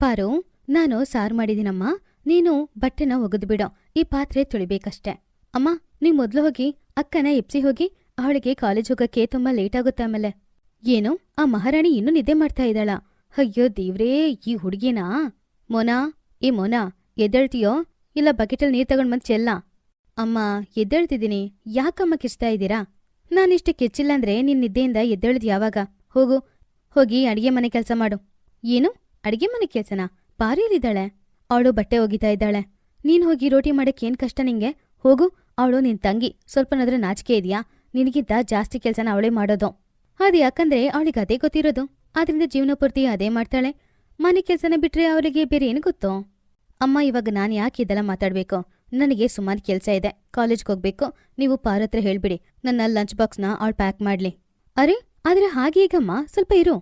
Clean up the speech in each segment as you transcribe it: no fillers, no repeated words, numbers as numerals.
ಪಾರು, ನಾನು ಸಾರು ಮಾಡಿದೀನಮ್ಮ. ನೀನು ಬಟ್ಟೆನ ಒಗೆದ್ಬಿಡೋ, ಈ ಪಾತ್ರೆ ತೊಳಿಬೇಕಷ್ಟೆ. ಅಮ್ಮ, ನೀವ್ ಮೊದ್ಲು ಹೋಗಿ ಅಕ್ಕನ ಎಪ್ಸಿ ಹೋಗಿ. ಅವಳಿಗೆ ಕಾಲೇಜ್ ಹೋಗಕ್ಕೆ ತುಂಬಾ ಲೇಟ್ ಆಗುತ್ತೆ ಆಮೇಲೆ. ಏನು, ಆ ಮಹಾರಾಣಿ ಇನ್ನೂ ನಿದ್ದೆ ಮಾಡ್ತಾ ಇದ್ದಾಳ? ಅಯ್ಯೋ ದೇವ್ರೇ, ಈ ಹುಡುಗಿನಾ? ಮೋನಾ, ಏ ಮೋನಾ, ಎದ್ದೇಳ್ತೀಯೋ ಇಲ್ಲ ಬಕೆಟಲ್ಲಿ ನೀರ್ ತಗೊಂಡ್ ಬಂದ್ ಚೆಲ್ಲ? ಅಮ್ಮ, ಎದ್ದೇಳ್ತಿದ್ದೀನಿ. ಯಾಕಮ್ಮ ಕಿಚ್ತಾ ಇದ್ದೀರಾ? ನಾನಿಷ್ಟು ಕಿಚ್ಚಿಲ್ಲ ಅಂದ್ರೆ ನಿನ್ ನಿದ್ದೆಯಿಂದ ಎದ್ದೇಳ್ದು ಯಾವಾಗ? ಹೋಗು, ಹೋಗಿ ಅಡಿಗೆ ಮನೆ ಕೆಲಸ ಮಾಡು. ಏನು, ಅಡಿಗೆ ಮನೆ ಕೆಲ್ಸನಾ? ಪಾರಿಯಲ್ಲಿದ್ದಾಳೆ, ಅವಳು ಬಟ್ಟೆ ಒಗಿತಾ ಇದ್ದಾಳೆ. ನೀನ್ ಹೋಗಿ ರೋಟಿ ಮಾಡಕ್ಕೇನ್ ಕಷ್ಟ ನಿಂಗೆ? ಹೋಗು, ಅವಳು ನಿನ್ ತಂಗಿ, ಸ್ವಲ್ಪನಾದ್ರೂ ನಾಚಿಕೆ ಇದೆಯಾ? ನಿನಗಿಂತ ಜಾಸ್ತಿ ಕೆಲ್ಸನ ಅವಳೇ ಮಾಡೋದು. ಅದು ಯಾಕಂದ್ರೆ ಅವಳಿಗೆ ಅದೇ ಗೊತ್ತಿರೋದು, ಆದ್ರಿಂದ ಜೀವನ ಪೂರ್ತಿ ಅದೇ ಮಾಡ್ತಾಳೆ. ಮನೆ ಕೆಲ್ಸನ ಬಿಟ್ರೆ ಅವಳಿಗೆ ಬೇರೆ ಏನು ಗೊತ್ತೋ? ಅಮ್ಮ, ಇವಾಗ ನಾನು ಯಾಕೆ ಇದೆಲ್ಲ ಮಾತಾಡ್ಬೇಕು? ನನಗೆ ಸುಮಾರು ಕೆಲಸ ಇದೆ, ಕಾಲೇಜ್ಗೆ ಹೋಗ್ಬೇಕು. ನೀವು ಪಾರತ್ರ ಹೇಳ್ಬಿಡಿ ನನ್ನ ಲಂಚ್ ಬಾಕ್ಸ್ನ ಅವಳು ಪ್ಯಾಕ್ ಮಾಡ್ಲಿ. ಅರೆ, ಆದ್ರೆ ಹಾಗೆ ಈಗಮ್ಮ, ಸ್ವಲ್ಪ ಇರು.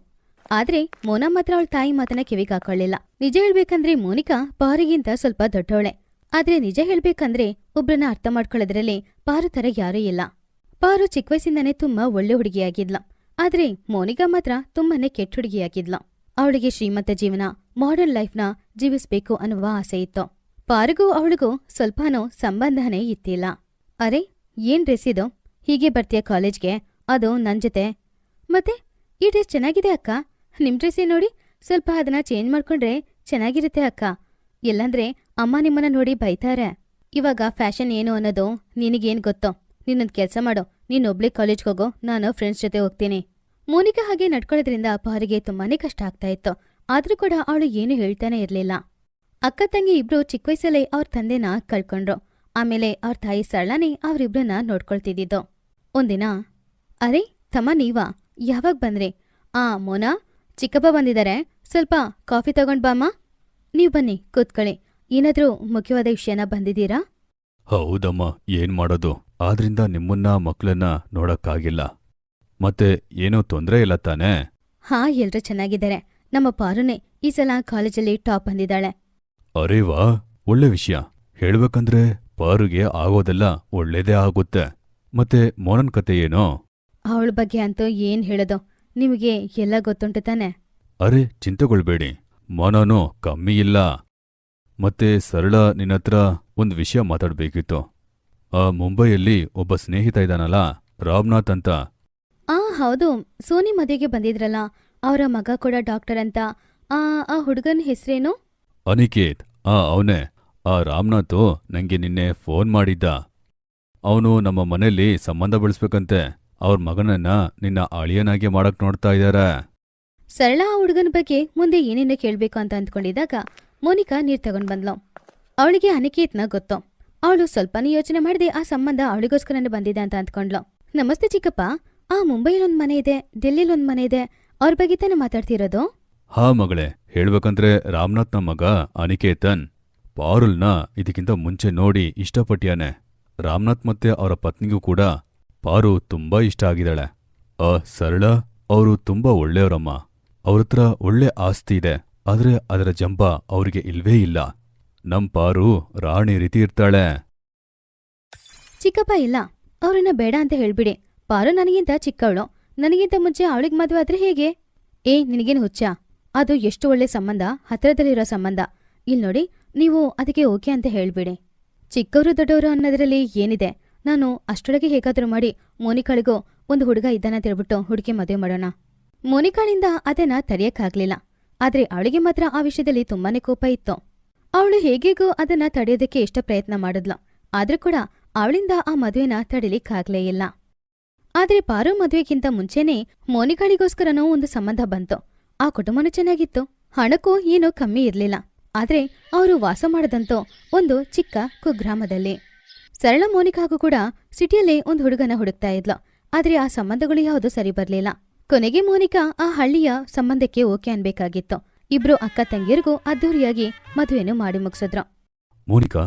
ಆದ್ರೆ ಮೋನಾ ಮಾತ್ರ ಅವಳ ತಾಯಿ ಮಾತನ್ನ ಕಿವಿಗೆ ಹಾಕೊಳ್ಳಿಲ್ಲ. ನಿಜ ಹೇಳ್ಬೇಕಂದ್ರೆ ಮೋನಿಕಾ ಪಾರಿಗಿಂತ ಸ್ವಲ್ಪ ದೊಡ್ಡವಳೆ. ಆದ್ರೆ ನಿಜ ಹೇಳ್ಬೇಕಂದ್ರೆ ಒಬ್ರನ್ನ ಅರ್ಥ ಮಾಡ್ಕೊಳ್ಳೋದ್ರಲ್ಲಿ ಪಾರು ತರ ಯಾರೂ ಇಲ್ಲ. ಪಾರು ಚಿಕ್ಕ ವಯಸ್ಸಿಂದಾನೇ ತುಂಬಾ ಒಳ್ಳೆ ಹುಡುಗಿಯಾಗಿದ್ಲ. ಆದ್ರೆ ಮೋನಿಕಾ ಮಾತ್ರ ತುಂಬಾನೇ ಕೆಟ್ಟ ಹುಡುಗಿಯಾಗಿದ್ಲ. ಅವಳಿಗೆ ಶ್ರೀಮಂತ ಜೀವನ, ಮಾಡರ್ನ್ ಲೈಫ್ನ ಜೀವಿಸ್ಬೇಕು ಅನ್ನುವ ಆಸೆ ಇತ್ತು. ಪಾರಿಗೂ ಅವಳಿಗೂ ಸ್ವಲ್ಪನೂ ಸಂಬಂಧನೇ ಇತ್ತಿಲ್ಲ. ಅರೆ, ಏನ್ ಡ್ರೆಸ್ ಇದು? ಹೀಗೆ ಬರ್ತೀಯ ಕಾಲೇಜ್ಗೆ, ಅದು ನನ್ ಜೊತೆ? ಮತ್ತೆ ಈ ಡ್ರೆಸ್ ಚೆನ್ನಾಗಿದೆ ಅಕ್ಕ. ನಿಮ್ ಡ್ರೆಸ್ಸೇ ನೋಡಿ, ಸ್ವಲ್ಪ ಅದನ್ನ ಚೇಂಜ್ ಮಾಡ್ಕೊಂಡ್ರೆ ಚೆನ್ನಾಗಿರುತ್ತೆ ಅಕ್ಕ. ಇಲ್ಲಂದ್ರೆ ಅಮ್ಮ ನಿಮ್ಮನ್ನ ನೋಡಿ ಬೈತಾರೆ. ಇವಾಗ ಫ್ಯಾಷನ್ ಏನು ಅನ್ನೋದು ನಿನಗೇನ್ ಗೊತ್ತೋ? ನೀನೊಂದ್ ಕೆಲ್ಸ ಮಾಡೋ, ನೀನೊಬ್ಳೇ ಕಾಲೇಜ್ಗೆ ಹೋಗೋ, ನಾನು ಫ್ರೆಂಡ್ಸ್ ಜೊತೆ ಹೋಗ್ತೀನಿ. ಮೋನಿಕಾ ಹಾಗೆ ನಡ್ಕೊಳ್ಳೋದ್ರಿಂದ ಪಾರಿಗೆ ತುಂಬಾನೇ ಕಷ್ಟ ಆಗ್ತಾ ಇತ್ತು. ಆದ್ರೂ ಕೂಡ ಅವಳು ಏನು ಹೇಳ್ತಾನೆ ಇರ್ಲಿಲ್ಲ. ಅಕ್ಕ ತಂಗಿ ಇಬ್ರು ಚಿಕ್ಕ ವಯಸ್ಸಲ್ಲೇ ಅವ್ರ ತಂದೆನ ಕಳ್ಕೊಂಡ್ರು. ಆಮೇಲೆ ಅವ್ರ ತಾಯಿ ಸರಳಾನೇ ಅವ್ರಿಬ್ರನ್ನ ನೋಡ್ಕೊಳ್ತಿದ್ದಿದ್ದು. ಒಂದಿನ, ಅರೆ ತಮ್ಮ ನೀವಾ? ಯಾವಾಗ ಬಂದ್ರಿ? ಮೋನಾ, ಚಿಕ್ಕಪ್ಪ ಬಂದಿದ್ದಾರೆ, ಸ್ವಲ್ಪ ಕಾಫಿ ತಗೊಂಡ್ ಬಾಮ್ಮ. ನೀವ್ ಬನ್ನಿ, ಕೂತ್ಕೊಳ್ಳಿ. ಏನಾದ್ರೂ ಮುಖ್ಯವಾದ ವಿಷಯನ ಬಂದಿದ್ದೀರಾ? ಹೌದಮ್ಮ, ಏನ್ ಮಾಡೋದು, ಆದ್ರಿಂದ ನಿಮ್ಮನ್ನ ಮಕ್ಳನ್ನ ನೋಡಕ್ಕಾಗಿಲ್ಲ. ಮತ್ತೆ ಏನೋ ತೊಂದ್ರೆ ಇಲ್ಲ ತಾನೇ? ಹಾ, ಎಲ್ರೂ ಚೆನ್ನಾಗಿದ್ದಾರೆ. ನಮ್ಮ ಪಾರುನೇ ಈ ಸಲ ಕಾಲೇಜಲ್ಲಿ ಟಾಪ್ ಬಂದಿದ್ದಾಳೆ. ಅರೇ ವಾ, ಒಳ್ಳೆ ವಿಷಯ. ಹೇಳ್ಬೇಕಂದ್ರೆ ಪಾರುಗೆ ಆಗೋದೆಲ್ಲ ಒಳ್ಳೇದೇ ಆಗುತ್ತೆ. ಮತ್ತೆ ಮೋನನ್ ಕತೆ ಏನೋ? ಅವಳ ಬಗ್ಗೆ ಅಂತೂ ಏನ್ ಹೇಳೋದು, ನಿಮಗೆ ಎಲ್ಲ ಗೊತ್ತುಂಟು ತಾನೆ? ಅರೆ, ಚಿಂತೆಗೊಳ್ಬೇಡಿ, ಮೋನನೂ ಕಮ್ಮಿ ಇಲ್ಲ. ಮತ್ತೆ ಸರಳ, ನಿನ್ನತ್ರ ಒಂದ್ ವಿಷಯ ಮಾತಾಡ್ಬೇಕಿತ್ತು. ಮುಂಬೈಯಲ್ಲಿ ಒಬ್ಬ ಸ್ನೇಹಿತ ಇದ್ದಾನಲ್ಲ, ರಾಮನಾಥ್ ಅಂತ. ಹೌದು, ಸೋನಿ ಮದುವೆಗೆ ಬಂದಿದ್ರಲ್ಲ, ಅವರ ಮಗ ಕೂಡ ಡಾಕ್ಟರ್ ಅಂತ. ಆ ಹುಡುಗನ ಹೆಸರೇನು? ಅನಿಕೇತ್. ಅವನೇ. ಆ ರಾಮನಾಥು ನಂಗೆ ನಿನ್ನೆ ಫೋನ್ ಮಾಡಿದ್ದ. ಅವನು ನಮ್ಮ ಮನೆಯಲ್ಲಿ ಸಂಬಂಧ ಬೆಳೆಸ್ಬೇಕಂತೆ. ಅವ್ರ ಮಗನನ್ನ ನಿನ್ನ ಅಳಿಯನಾಗೆ ಮಾಡಕ್ ನೋಡ್ತಾ ಇದಾರೆ. ಸರಳ ಆ ಹುಡುಗನ ಬಗ್ಗೆ ಮುಂದೆ ಏನೇನು ಕೇಳ್ಬೇಕು ಅಂತ ಅಂದ್ಕೊಂಡಿದ್ದಾಗ ಮೋನಿಕಾ ನೀರ್ ತಗೊಂಡ್ ಬಂದ್ಲು. ಅವಳಿಗೆ ಅನಿಕೇತ್ನ ಗೊತ್ತು. ಅವಳು ಸ್ವಲ್ಪನೂ ಯೋಚನೆ ಮಾಡದೆ ಆ ಸಂಬಂಧ ಅವಳಿಗೋಸ್ಕರನೇ ಬಂದಿದೆ ಅಂತ ಅಂದ್ಕೊಂಡ್ಲು. ನಮಸ್ತೆ ಚಿಕ್ಕಪ್ಪ, ಮುಂಬೈಲೊಂದ್ ಮನೆ ಇದೆ, ಡೆಲ್ಲಿಲೊಂದ್ ಮನೆ ಇದೆ, ಅವ್ರ ಬಗ್ಗೆ ತಾನೇ ಮಾತಾಡ್ತಿರೋದು? ಹಾ ಮಗಳೇ, ಹೇಳ್ಬೇಕಂದ್ರೆ ರಾಮನಾಥ್ನ ಮಗ ಅನಿಕೇತನ್ ಪಾರುಲ್ನ ಇದಕ್ಕಿಂತ ಮುಂಚೆ ನೋಡಿ ಇಷ್ಟಪಟ್ಯಾನೆ. ರಾಮನಾಥ್ ಮತ್ತೆ ಅವರ ಪತ್ನಿಗೂ ಕೂಡ ಪಾರು ತುಂಬಾ ಇಷ್ಟ ಆಗಿದ್ದಾಳೆ. ಸರಳ, ಅವರು ತುಂಬಾ ಒಳ್ಳೆಯವರಮ್ಮ. ಅವ್ರತ್ರ ಒಳ್ಳೆ ಆಸ್ತಿ ಇದೆ, ಆದ್ರೆ ಅದರ ಜಂಬ ಅವ್ರಿಗೆ ಇಲ್ವೇ ಇಲ್ಲ. ನಮ್ ಪಾರು ರಾಣಿ ರೀತಿ ಇರ್ತಾಳೆ. ಚಿಕ್ಕಪ್ಪ, ಇಲ್ಲ, ಅವ್ರನ್ನ ಬೇಡ ಅಂತ ಹೇಳ್ಬಿಡಿ. ಪಾರು ನನಗಿಂತ ಚಿಕ್ಕವಳು, ನನಗಿಂತ ಮುಂಚೆ ಅವಳಿಗೆ ಮದುವೆ ಆದ್ರೆ ಹೇಗೆ? ನಿನಗೇನು ಹುಚ್ಚ? ಅದು ಎಷ್ಟು ಒಳ್ಳೆ ಸಂಬಂಧ, ಹತ್ರದಲ್ಲಿರೋ ಸಂಬಂಧ. ಇಲ್ ನೋಡಿ, ನೀವು ಅದಕ್ಕೆ ಓಕೆ ಅಂತ ಹೇಳ್ಬಿಡಿ. ಚಿಕ್ಕವರು ದೊಡ್ಡವರು ಅನ್ನೋದ್ರಲ್ಲಿ ಏನಿದೆ? ನಾನು ಅಷ್ಟೊಳಗೆ ಹೇಗಾದ್ರೂ ಮಾಡಿ ಮೋನಿಕಾಳಿಗೂ ಒಂದು ಹುಡುಗ ಇದ್ದಾನ ತಿಳ್ಬಿಟ್ಟು ಹುಡುಗಿ ಮದುವೆ ಮಾಡೋಣ. ಮೋನಿಕಾಳಿಂದ ಅದನ್ನ ತಡೆಯಕ್ಕಾಗ್ಲಿಲ್ಲ. ಆದ್ರೆ ಅವಳಿಗೆ ಮಾತ್ರ ಆ ವಿಷಯದಲ್ಲಿ ತುಂಬಾನೇ ಕೋಪ ಇತ್ತು. ಅವಳು ಹೇಗೇಗೂ ಅದನ್ನ ತಡೆಯೋದಕ್ಕೆ ಎಷ್ಟು ಪ್ರಯತ್ನ ಮಾಡಿದ್ಲು. ಆದ್ರೂ ಕೂಡ ಅವಳಿಂದ ಆ ಮದುವೆನ ತಡಿಲಿಕ್ಕಾಗ್ಲೇ ಇಲ್ಲ. ಆದ್ರೆ ಪಾರು ಮದುವೆಗಿಂತ ಮುಂಚೆನೇ ಮೋನಿಕಾಳಿಗೋಸ್ಕರನೂ ಒಂದು ಸಂಬಂಧ ಬಂತು. ಆ ಕುಟುಂಬನೂ ಚೆನ್ನಾಗಿತ್ತು, ಹಣಕ್ಕೂ ಏನೂ ಕಮ್ಮಿ ಇರ್ಲಿಲ್ಲ. ಆದ್ರೆ ಅವರು ವಾಸ ಮಾಡದಂತೋ ಒಂದು ಚಿಕ್ಕ ಕುಗ್ರಾಮದಲ್ಲಿ. ಸರಳ ಮೋನಿಕಾಗೂ ಕೂಡ ಸಿಟಿಯಲ್ಲೇ ಒಂದು ಹುಡುಗನ ಹುಡುಕ್ತಾ ಇದ್ಲು. ಆದ್ರೆ ಆ ಸಂಬಂಧಗಳು ಯಾವುದು ಸರಿ ಬರ್ಲಿಲ್ಲ. ಕೊನೆಗೆ ಮೋನಿಕಾ ಆ ಹಳ್ಳಿಯ ಸಂಬಂಧಕ್ಕೆ ಓಕೆ ಅನ್ಬೇಕಾಗಿತ್ತು. ಇಬ್ರು ಅಕ್ಕ ತಂಗಿಯರಿಗೂ ಅದ್ದೂರಿಯಾಗಿ ಮದುವೆನೂ ಮಾಡಿ ಮುಗಿಸಿದ್ರು. ಮೋನಿಕಾ,